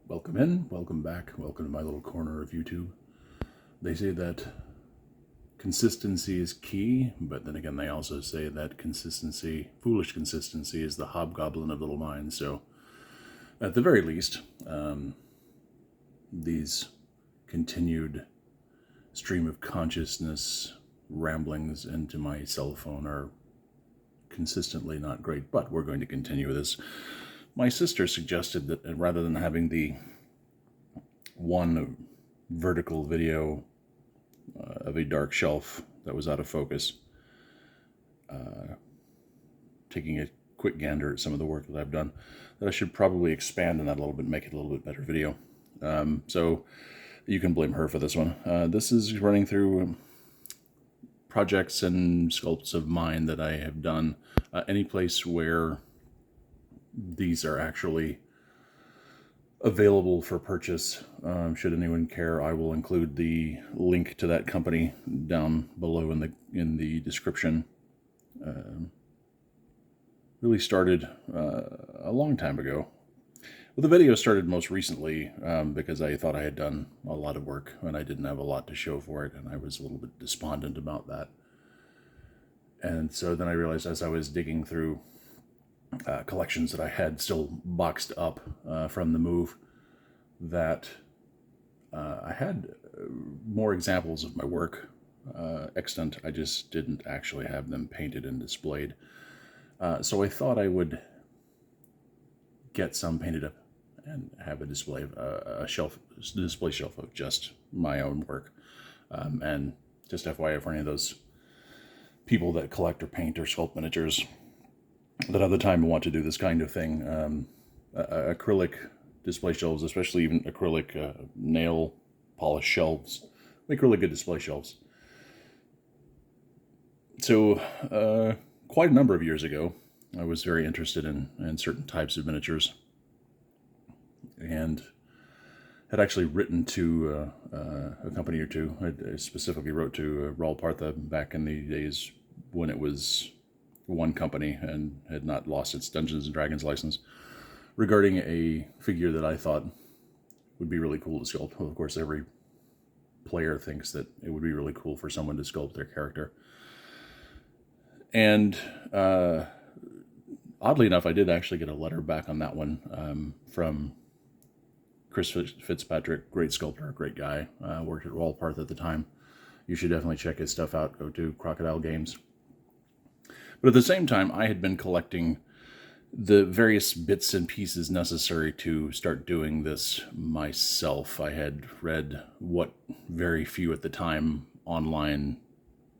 Welcome in, welcome back, welcome to my little corner of YouTube. They say that consistency is key, but then again they also say that consistency, foolish consistency, is the hobgoblin of little minds. So at the very least, these continued stream of consciousness ramblings into my cell phone are consistently not great, but we're going to continue this. My sister suggested that rather than having the one vertical video of a dark shelf that was out of focus, taking a quick gander at some of the work that I've done, that I should probably expand on that a little bit, make it a little bit better video. So you can blame her for this one. This is running through projects and sculpts of mine that I have done. Any place where these are actually available for purchase, should anyone care, I will include the link to that company down below in the description. Really started a long time ago. Well, the video started most recently because I thought I had done a lot of work and I didn't have a lot to show for it, and I was a little bit despondent about that. And so then I realized, as I was digging through collections that I had still boxed up from the move, that I had more examples of my work extant. I just didn't actually have them painted and displayed. So I thought I would get some painted up and have a display of display shelf of just my own work. And just FYI, for any of those people that collect or paint or sculpt miniatures that have the time and want to do this kind of thing, acrylic display shelves, especially even acrylic nail polish shelves, make really good display shelves. So quite a number of years ago, I was very interested in certain types of miniatures, and had actually written to a company or two. I specifically wrote to Raul Partha back in the days when it was one company and had not lost its Dungeons & Dragons license, regarding a figure that I thought would be really cool to sculpt. Well, of course, every player thinks that it would be really cool for someone to sculpt their character. And oddly enough, I did actually get a letter back on that one from Chris Fitzpatrick, great sculptor, great guy, worked at Raul Partha at the time. You should definitely check his stuff out. Go to Crocodile Games. But at the same time, I had been collecting the various bits and pieces necessary to start doing this myself. I had read what very few at the time online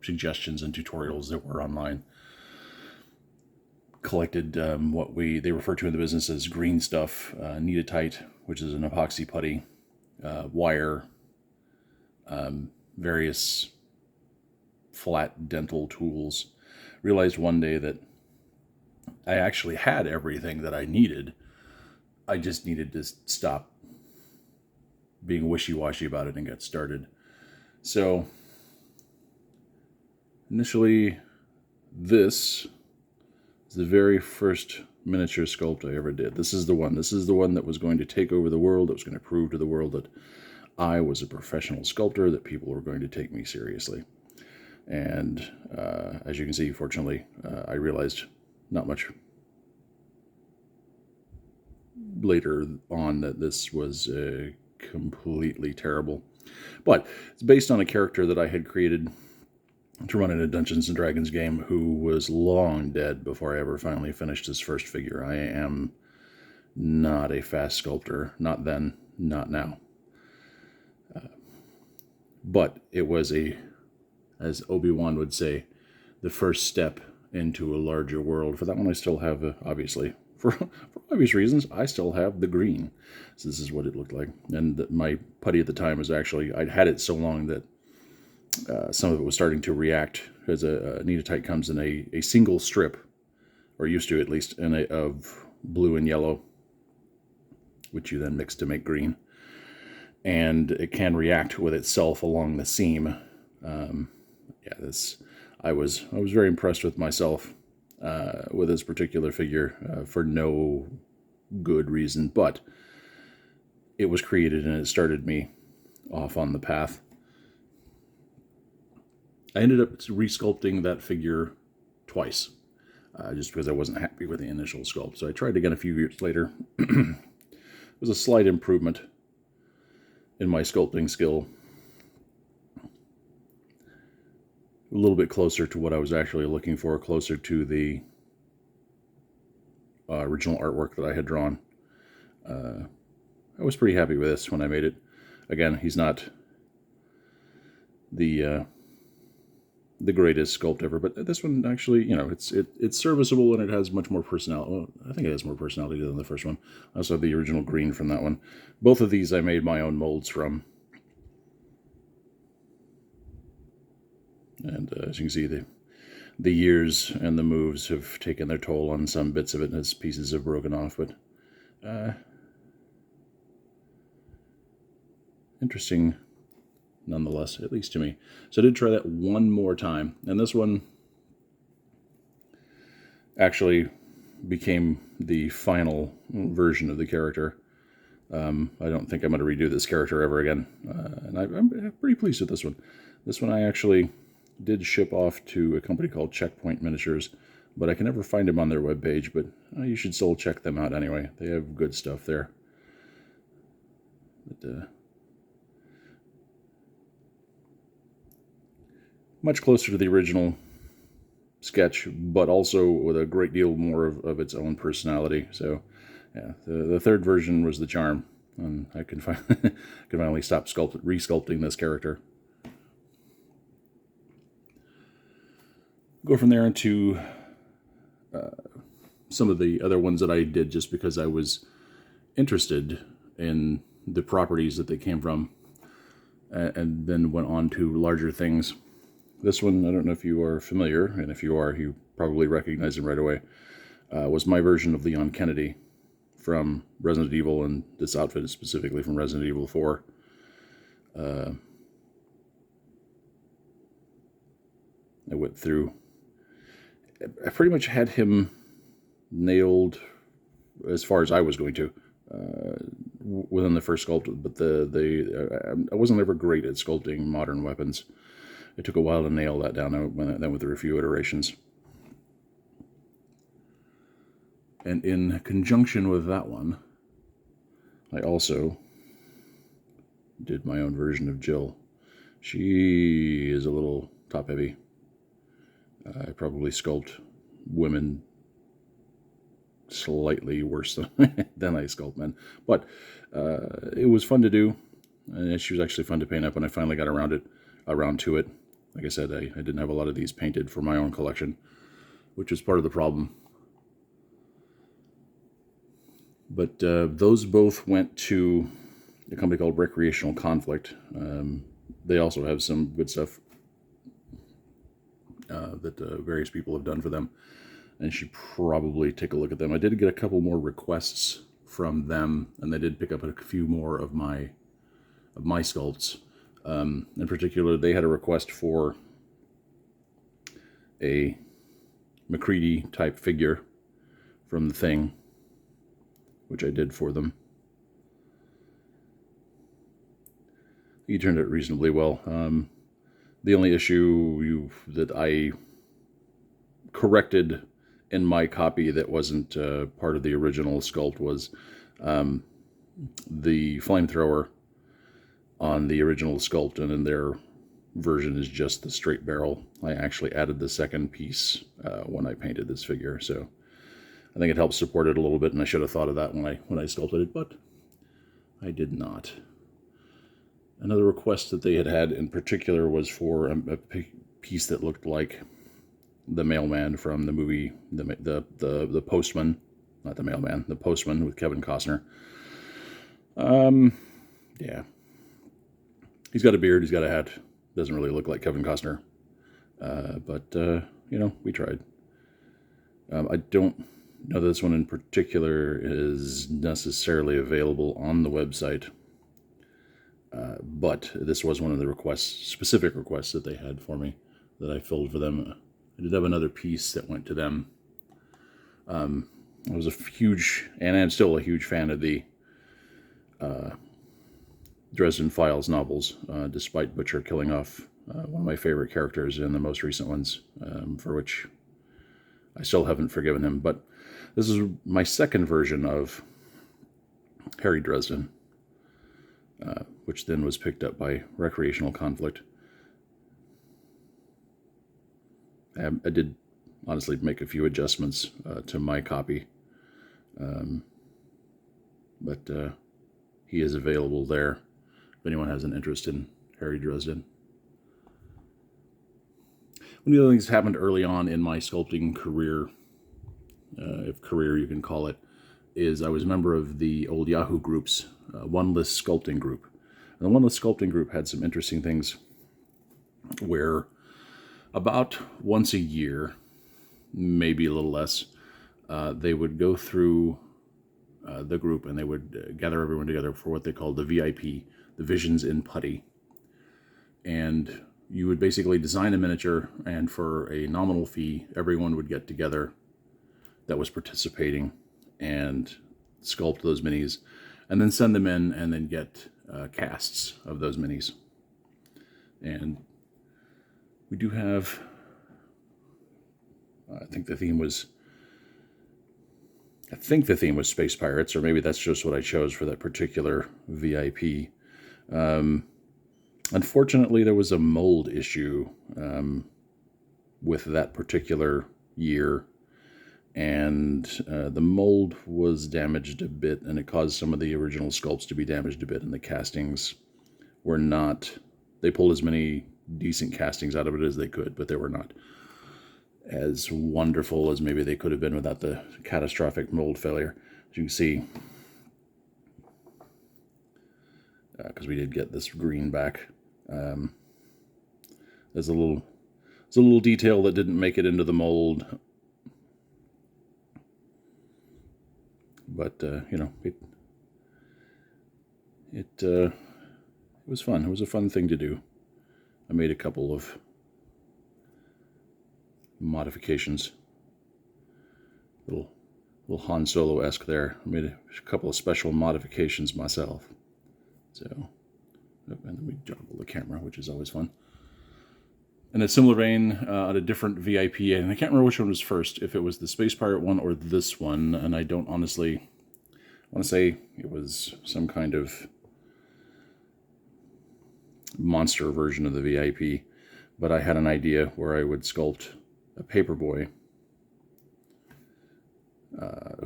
suggestions and tutorials that were online. Collected what they refer to in the business as green stuff, Knead-A-Tite, which is an epoxy putty, wire, various flat dental tools. Realized one day that I actually had everything that I needed. I just needed to stop being wishy-washy about it and get started. So initially, this is the very first miniature sculpt I ever did. This is the one. This is the one that was going to take over the world. That was going to prove to the world that I was a professional sculptor, that people were going to take me seriously. And as you can see, fortunately, I realized not much later on that this was completely terrible. But it's based on a character that I had created to run in a Dungeons & Dragons game who was long dead before I ever finally finished his first figure. I am not a fast sculptor. Not then, not now. But it was as Obi-Wan would say, the first step into a larger world. For that one, I still have, obviously, for obvious reasons, I still have the green. So this is what it looked like. And my putty at the time was actually, I'd had it so long that some of it was starting to react, as a Knead-A-Tite comes in a single strip, or used to at least, of blue and yellow, which you then mix to make green. And it can react with itself along the seam. I was very impressed with myself with this particular figure for no good reason, but it was created, and it started me off on the path. I ended up resculpting that figure twice, just because I wasn't happy with the initial sculpt. So I tried again a few years later. It was a slight improvement in my sculpting skill. A little bit closer to what I was actually looking for, closer to the original artwork that I had drawn. I was pretty happy with this when I made it. Again, he's not the greatest sculpt ever, but this one actually, you know, it's serviceable, and it has much more personality. Well, I think it has more personality than the first one. I also have the original green from that one. Both of these I made my own molds from. And as you can see, the years and the moves have taken their toll on some bits of it as pieces have broken off, but interesting nonetheless, at least to me. So I did try that one more time, and this one actually became the final version of the character. I don't think I'm going to redo this character ever again, and I'm pretty pleased with this one. This one I actually did ship off to a company called Checkpoint Miniatures, but I can never find them on their webpage, but you should still check them out anyway. They have good stuff there. But, much closer to the original sketch, but also with a great deal more of its own personality. So, yeah, the third version was the charm, and I can finally stop resculpting this character. Go from there into some of the other ones that I did just because I was interested in the properties that they came from, and then went on to larger things. This one, I don't know if you are familiar, and if you are, you probably recognize him right away, was my version of Leon Kennedy from Resident Evil, and this outfit is specifically from Resident Evil 4. I went through, I pretty much had him nailed as far as I was going to within the first sculpt, but I wasn't ever great at sculpting modern weapons. It took a while to nail that down. Then went through a few iterations. And in conjunction with that one, I also did my own version of Jill. She is a little top-heavy. I probably sculpt women slightly worse than I sculpt men. But it was fun to do, and she was actually fun to paint up when I finally got around to it. Like I said, I didn't have a lot of these painted for my own collection, which was part of the problem. But those both went to a company called Recreational Conflict. They also have some good stuff that various people have done for them, and you should probably take a look at them. I did get a couple more requests from them, and they did pick up a few more of my sculpts. In particular, they had a request for a MacReady type figure from The Thing, which I did for them. He turned out reasonably well. The only issue that I corrected in my copy that wasn't part of the original sculpt was the flamethrower on the original sculpt, and in their version is just the straight barrel. I actually added the second piece when I painted this figure, so I think it helps support it a little bit, and I should have thought of that when I sculpted it, but I did not. Another request that they had in particular was for a piece that looked like the mailman from the movie, the Postman, not the mailman, the Postman with Kevin Costner. Yeah. He's got a beard, he's got a hat. Doesn't really look like Kevin Costner. But you know, we tried. I don't know that this one in particular is necessarily available on the website. But this was one of the specific requests that they had for me that I filled for them. I did have another piece that went to them. I was a huge, and I'm still a huge fan of the Dresden Files novels, despite Butcher killing off one of my favorite characters in the most recent ones, for which I still haven't forgiven him. But this is my second version of Harry Dresden, which then was picked up by Recreational Conflict. I did honestly make a few adjustments to my copy, but he is available there if anyone has an interest in Harry Dresden. One of the other things that happened early on in my sculpting career, if career you can call it, is I was a member of the old Yahoo groups, One List Sculpting Group. And the One List Sculpting Group had some interesting things where about once a year, maybe a little less, they would go through the group and they would gather everyone together for what they called the VIP, the Visions in Putty. And you would basically design a miniature, and for a nominal fee, everyone would get together that was participating and sculpt those minis, and then send them in and then get casts of those minis. And we do have, I think the theme was Space Pirates, or maybe that's just what I chose for that particular VIP. Unfortunately, there was a mold issue with that particular year, and the mold was damaged a bit, and it caused some of the original sculpts to be damaged a bit, and the castings were not, they pulled as many decent castings out of it as they could, but they were not as wonderful as maybe they could have been without the catastrophic mold failure. As you can see, because we did get this green back, there's a little detail that didn't make it into the mold, but you know, it was fun. It was a fun thing to do. I made a couple of modifications, little Han Solo-esque there. I made a couple of special modifications myself. So, and then we juggle the camera, which is always fun. In a similar vein, on a different VIP, and I can't remember which one was first, if it was the Space Pirate one or this one, and I don't honestly want to say it was some kind of monster version of the VIP, but I had an idea where I would sculpt a paperboy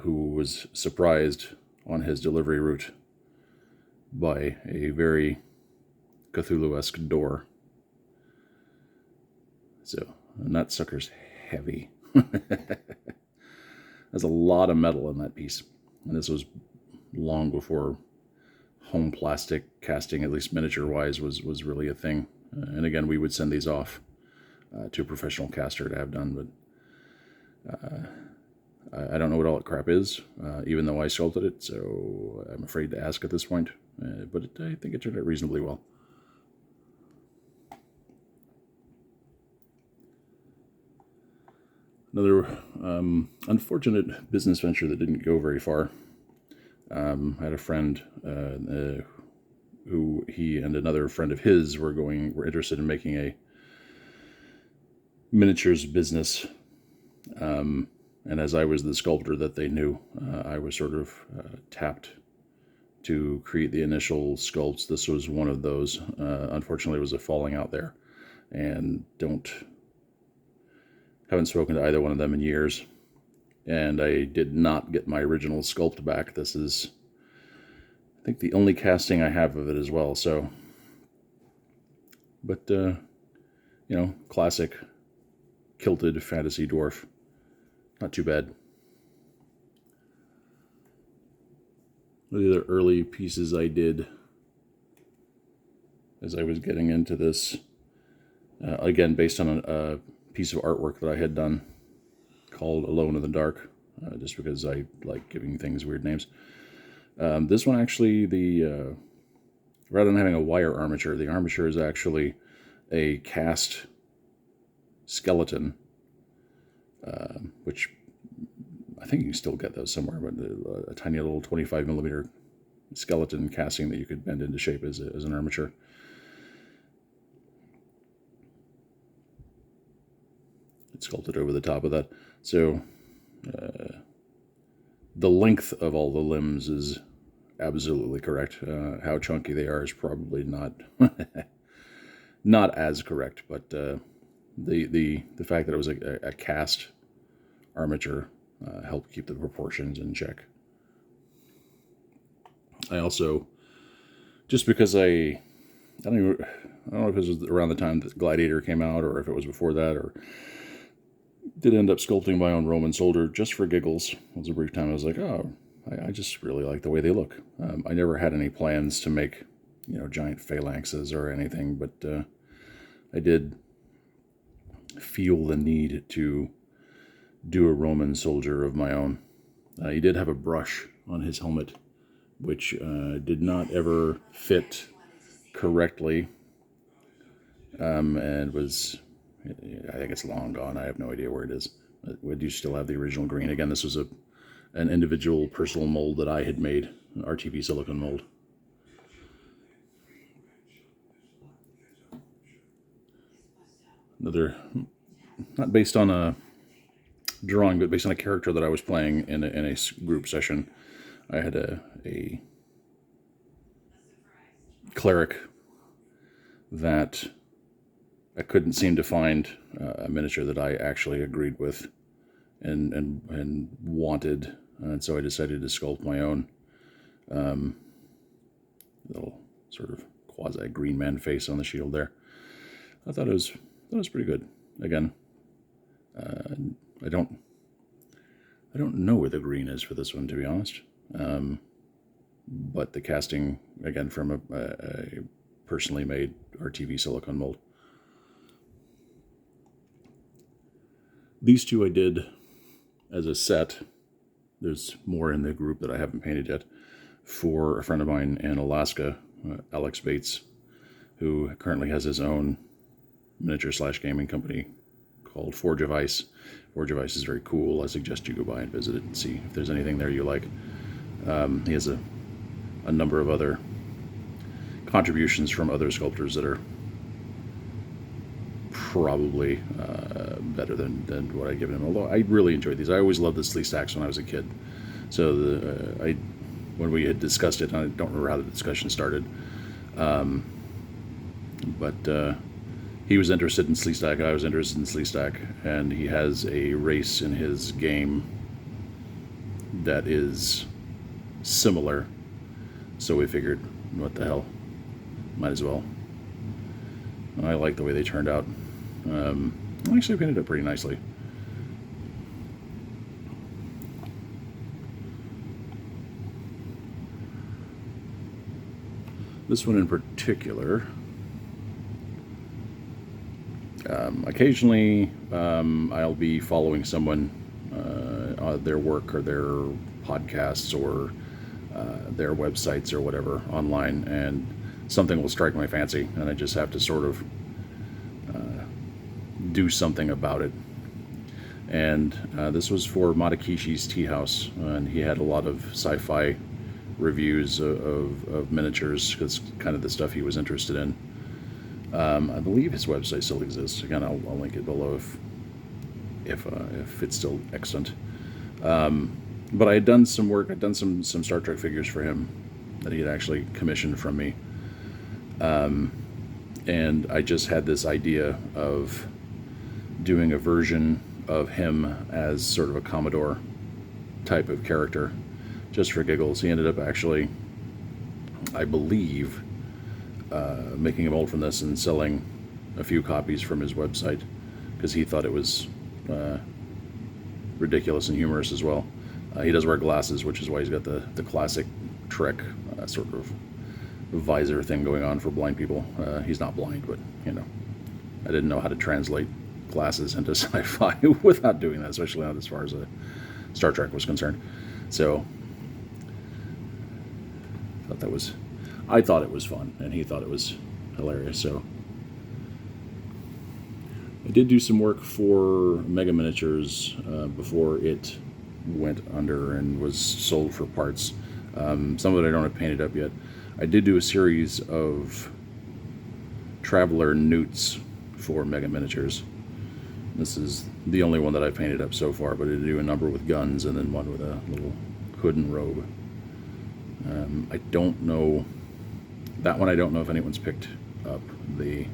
who was surprised on his delivery route by a very Cthulhu-esque door. So, and that sucker's heavy. There's a lot of metal in that piece. And this was long before home plastic casting, at least miniature-wise, was really a thing. And again, we would send these off to a professional caster to have done, but I don't know what all that crap is, even though I sculpted it, so I'm afraid to ask at this point. But I think it turned out reasonably well. Another unfortunate business venture that didn't go very far. I had a friend who he and another friend of his were interested in making a miniatures business. And as I was the sculptor that they knew, I was sort of tapped to create the initial sculpts. This was one of those. Unfortunately, it was a falling out there, and haven't spoken to either one of them in years. And I did not get my original sculpt back. This is, I think, the only casting I have of it as well. So, but you know, classic kilted fantasy dwarf. Not too bad. One of the other early pieces I did as I was getting into this, again, based on a piece of artwork that I had done called Alone in the Dark, just because I like giving things weird names. This one actually, rather than having a wire armature, the armature is actually a cast skeleton, which I think you can still get those somewhere, but a tiny little 25 millimeter skeleton casting that you could bend into shape as an armature. It's sculpted over the top of that. So the length of all the limbs is absolutely correct. How chunky they are is probably not not as correct, but the fact that it was a cast armature helped keep the proportions in check. I also, just because I don't know if it was around the time that Gladiator came out or if it was before that, or did end up sculpting my own Roman soldier just for giggles. It was a brief time I was like, oh, I just really like the way they look. I never had any plans to make, giant phalanxes or anything, but I did feel the need to do a Roman soldier of my own. He did have a brush on his helmet, which did not ever fit correctly, and was, I think it's long gone. I have no idea where it is. We do still have the original green. Again, this was an individual personal mold that I had made, an RTV silicone mold. Another, not based on a drawing, but based on a character that I was playing in a group session. I had a cleric that I couldn't seem to find a miniature that I actually agreed with and wanted, and so I decided to sculpt my own little sort of quasi Green Man face on the shield there. I thought it was pretty good. Again, I don't know where the green is for this one, to be honest. But the casting, again, from a personally made RTV silicone mold. These two I did as a set. There's more in the group that I haven't painted yet, for a friend of mine in Alaska, Alex Bates, who currently has his own miniature/gaming company called Forge of Ice. Forge of Ice is very cool. I suggest you go by and visit it and see if there's anything there you like. He has a number of other contributions from other sculptors that are probably better than what I've given him. Although I really enjoyed these. I always loved the Slee stacks when I was a kid. So when we had discussed it, and I don't remember how the discussion started, but he was interested in Slee stack, I was interested in Slee stack, and he has a race in his game that is similar. So we figured, what the hell, might as well. And I like the way they turned out. I actually painted it pretty nicely. This one in particular, occasionally I'll be following someone, their work or their podcasts or their websites or whatever online, and something will strike my fancy, and I just have to sort of do something about it. And this was for Matakishi's Tea House, and he had a lot of sci-fi reviews of miniatures, because kind of the stuff he was interested in. I believe his website still exists. Again, I'll link it below if it's still extant. But I had done some work. I'd done some Star Trek figures for him that he had actually commissioned from me. And I just had this idea of doing a version of him as sort of a Commodore type of character, just for giggles. He ended up actually, I believe, making a mold from this and selling a few copies from his website, because he thought it was ridiculous and humorous as well. He does wear glasses, which is why he's got the classic Trek sort of visor thing going on for blind people. He's not blind, but I didn't know how to translate glasses into sci-fi without doing that, especially not as far as Star Trek was concerned. So I thought it was fun, and he thought it was hilarious. So I did do some work for Mega Miniatures before it went under and was sold for parts. Some of it I don't have painted up yet. I did do a series of Traveler newts for Mega Miniatures. This is the only one that I've painted up so far, but I did do a number with guns and then one with a little hood and robe. I don't know, that one I don't know if anyone's picked up the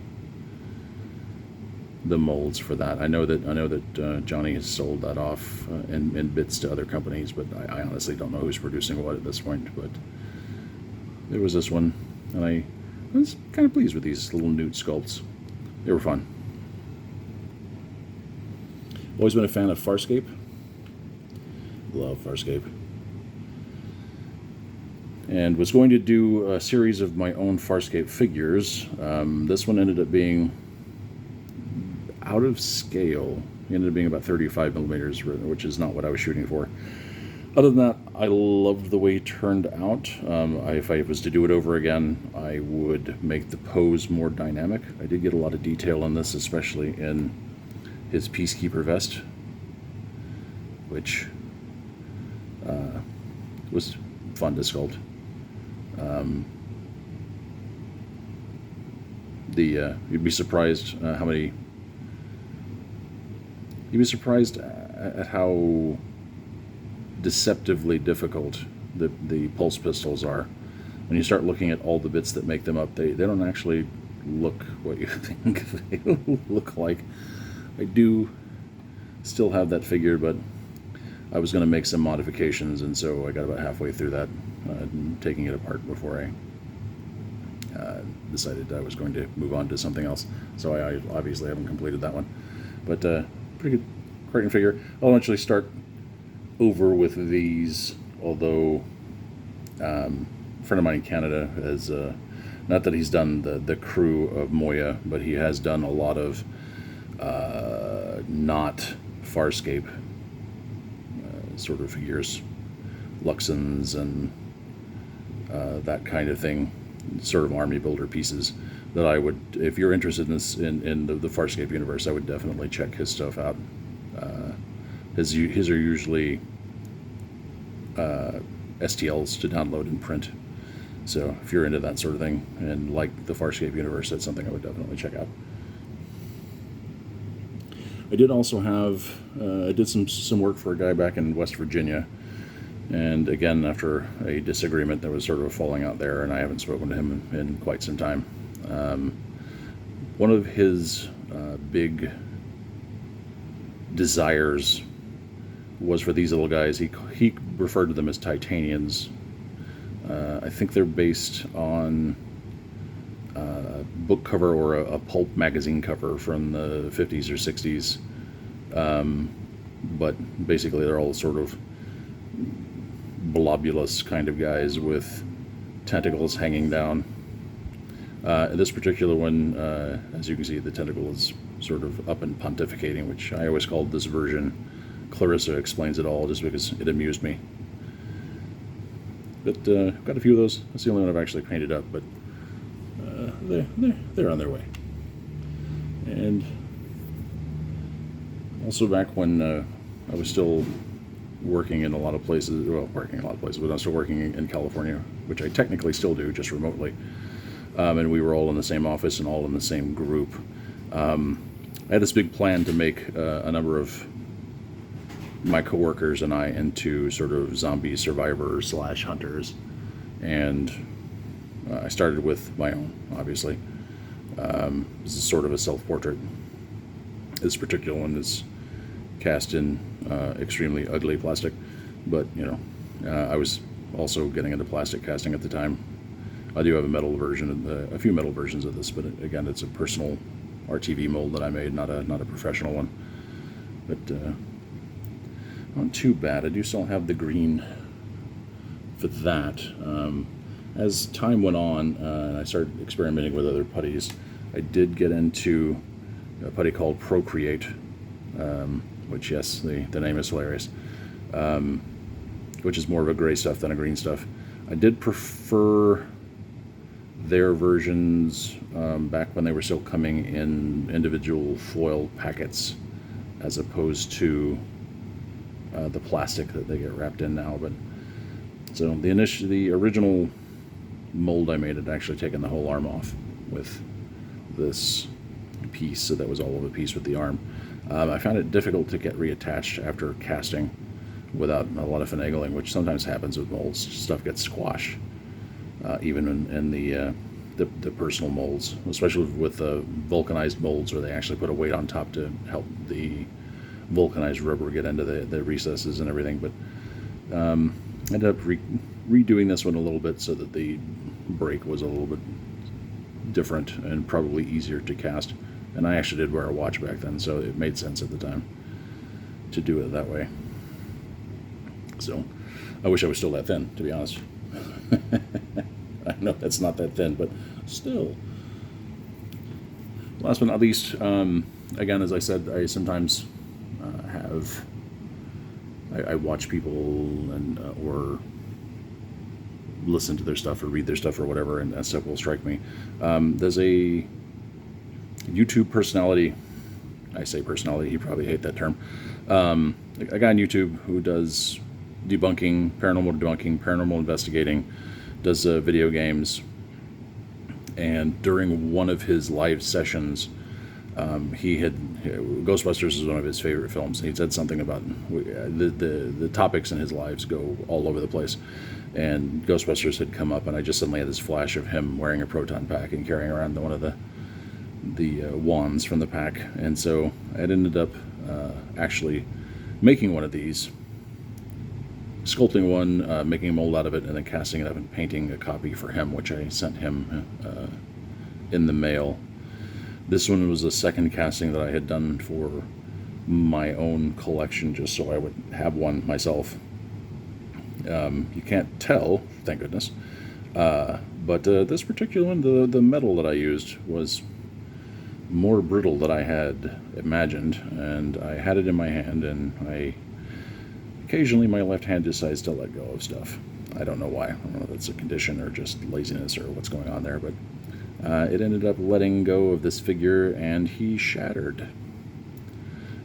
molds for that. I know that Johnny has sold that off in bits to other companies, but I honestly don't know who's producing what at this point. But there was this one, and I was kind of pleased with these little newt sculpts. They were fun. Always been a fan of Farscape. Love Farscape. And was going to do a series of my own Farscape figures. This one ended up being out of scale. It ended up being about 35 millimeters, which is not what I was shooting for. Other than that, I loved the way it turned out. If I was to do it over again, I would make the pose more dynamic. I did get a lot of detail in this, especially in his Peacekeeper vest, which was fun to sculpt. You'd be surprised you'd be surprised at how deceptively difficult the pulse pistols are. When you start looking at all the bits that make them up, they don't actually look what you think they look like. I do still have that figure, but I was going to make some modifications, and so I got about halfway through that, taking it apart before I decided I was going to move on to something else. So I obviously haven't completed that one. But pretty good Crichton figure. I'll eventually start over with these, although a friend of mine in Canada has, not that he's done the crew of Moya, but he has done a lot of not Farscape sort of figures, Luxons and that kind of thing, sort of army builder pieces that I would, if you're interested in this, in the Farscape universe, I would definitely check his stuff out. His are usually STLs to download and print. So if you're into that sort of thing and like the Farscape universe, that's something I would definitely check out. I did also have, I did some work for a guy back in West Virginia, and again, after a disagreement, there was sort of a falling out there, and I haven't spoken to him in quite some time. One of his big desires was for these little guys. He referred to them as Titanians. I think they're based on a book cover or a pulp magazine cover from the 50s or 60s. But basically they're all sort of blobulous kind of guys with tentacles hanging down. This particular one, as you can see, the tentacle is sort of up and pontificating, which I always called this version Clarissa Explains It All, just because it amused me. But I've got a few of those. That's the only one I've actually painted up, but they're on their way. And also back when I was still working in a lot of places, but I was still working in California, which I technically still do, just remotely. And we were all in the same office and all in the same group. I had this big plan to make a number of my coworkers and I into sort of zombie survivors / hunters, and I started with my own, obviously. This is sort of a self-portrait. This particular one is cast in extremely ugly plastic, but you know, I was also getting into plastic casting at the time. I do have a metal version, a few metal versions of this, but again, it's a personal RTV mold that I made, not a professional one. But not too bad. I do still have the green for that. As time went on, and I started experimenting with other putties, I did get into a putty called Procreate, which, yes, the name is hilarious, which is more of a gray stuff than a green stuff. I did prefer their versions back when they were still coming in individual foil packets, as opposed to the plastic that they get wrapped in now. But So the original mold I made had actually taken the whole arm off with this piece, so that was all of a piece with the arm. I found it difficult to get reattached after casting without a lot of finagling, which sometimes happens with molds. Stuff gets squashed, even in the personal molds, especially with vulcanized molds where they actually put a weight on top to help the vulcanized rubber get into the recesses and everything. But ended up redoing this one a little bit so that the break was a little bit different and probably easier to cast. And I actually did wear a watch back then, so it made sense at the time to do it that way. So I wish I was still that thin, to be honest. I know that's not that thin, but still. Last but not least, again, as I said, I sometimes I watch people and or listen to their stuff or read their stuff or whatever, and that stuff will strike me. There's a YouTube personality. I say personality, he probably hate that term. A guy on YouTube who does paranormal debunking, paranormal investigating, does video games, and during one of his live sessions, Ghostbusters is one of his favorite films, and he said something about the topics in his lives go all over the place, and Ghostbusters had come up, and I just suddenly had this flash of him wearing a proton pack and carrying around one of the wands from the pack, and so I ended up actually making one of these, sculpting one, making a mold out of it, and then casting it up and painting a copy for him, which I sent him in the mail. This one was a second casting that I had done for my own collection, just so I would have one myself. You can't tell, thank goodness, but this particular one, the metal that I used was more brittle than I had imagined, and I had it in my hand, and occasionally my left hand decides to let go of stuff. I don't know why. I don't know if that's a condition or just laziness or what's going on there, but it ended up letting go of this figure, and he shattered.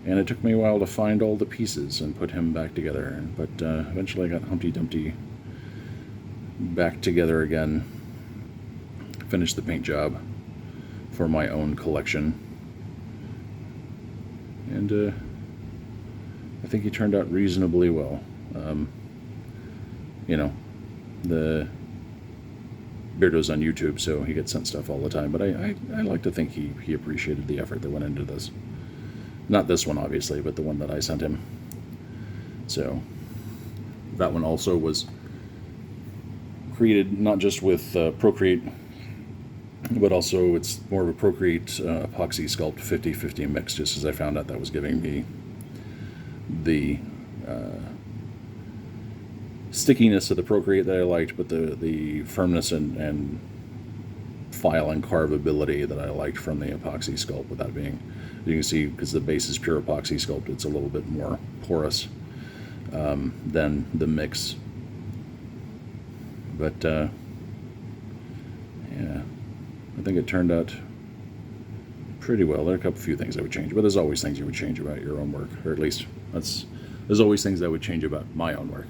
And it took me a while to find all the pieces and put him back together, but eventually I got Humpty Dumpty back together again, finished the paint job for my own collection, and I think he turned out reasonably well. The Beardo's on YouTube, so he gets sent stuff all the time, but I like to think he appreciated the effort that went into this. Not this one, obviously, but the one that I sent him. So that one also was created not just with Procreate, but also it's more of a Procreate epoxy sculpt 50-50 mix, just as I found out that was giving me the stickiness of the Procreate that I liked, but the firmness and file and carvability that I liked from the epoxy sculpt without being, you can see, because the base is pure epoxy sculpt, it's a little bit more porous than the mix. But yeah, I think it turned out pretty well. There are a few things I would change, but there's always things you would change about your own work, or at least there's always things I would change about my own work.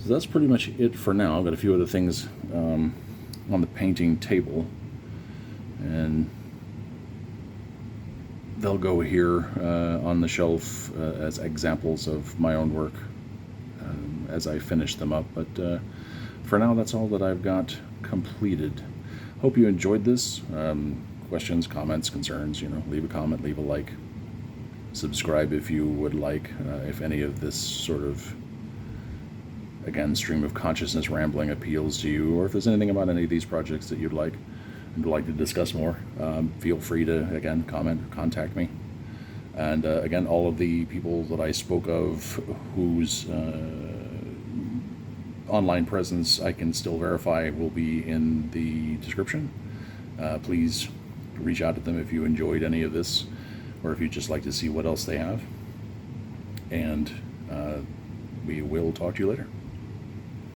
So that's pretty much it for now. I've got a few other things on the painting table, and they'll go here on the shelf as examples of my own work as I finish them up. But for now, that's all that I've got completed. Hope you enjoyed this. Questions, comments, concerns, leave a comment, leave a like. Subscribe if you would like, if any of this sort of, again, stream of consciousness rambling appeals to you, or if there's anything about any of these projects that you'd like and would like to discuss more, feel free to, again, comment or contact me. And again, all of the people that I spoke of whose online presence I can still verify will be in the description. Please reach out to them if you enjoyed any of this, or if you'd just like to see what else they have. And we will talk to you later.